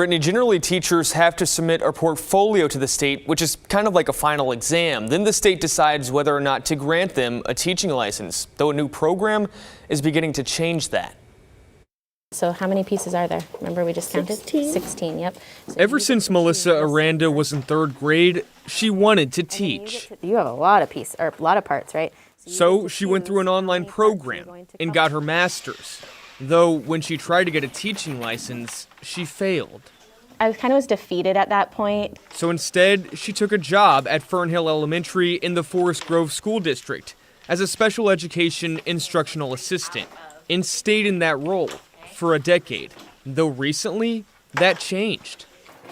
Brittany, generally teachers have to submit a portfolio to the state, which is kind of like a final exam. Then the state decides whether or not to grant them a teaching license, though a new program is beginning to change that. So how many pieces are there? Remember we just counted? 16, yep. So Ever since Melissa Aranda was in 3rd grade, she wanted to teach. You have a lot of parts, right? So she went through an online program and got her master's. Though when she tried to get a teaching license, she failed. I kind of was defeated at that point. So instead, she took a job at Fernhill Elementary in the Forest Grove School District as a special education instructional assistant and stayed in that role for a decade. Though recently, that changed.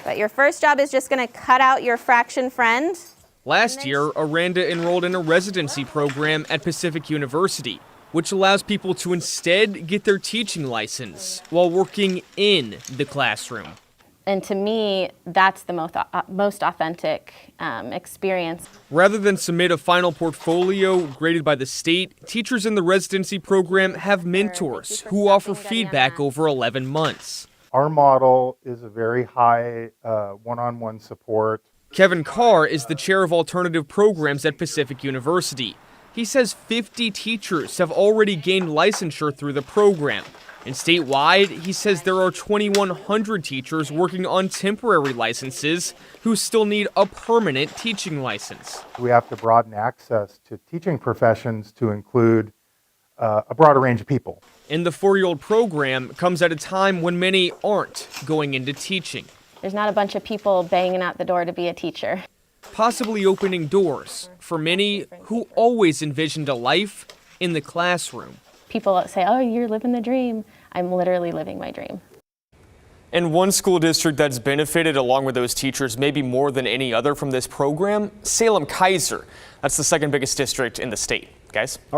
But your first job is just going to cut out your fraction friend. Last year, Aranda enrolled in a residency program at Pacific University, which allows people to instead get their teaching license while working in the classroom. And to me, that's the most authentic experience. Rather than submit a final portfolio graded by the state, teachers in the residency program have mentors who offer feedback over 11 months. Our model is a very high one-on-one support. Kevin Carr is the chair of alternative programs at Pacific University. He says 50 teachers have already gained licensure through the program. And statewide, he says there are 2,100 teachers working on temporary licenses who still need a permanent teaching license. We have to broaden access to teaching professions to include a broader range of people. And the 4-year-old program comes at a time when many aren't going into teaching. There's not a bunch of people banging out the door to be a teacher. Possibly opening doors for many who always envisioned a life in the classroom. People say, oh, you're living the dream. I'm literally living my dream. And one school district that's benefited along with those teachers maybe more than any other from this program, Salem-Keizer. That's the 2nd biggest district in the state. Guys? All right.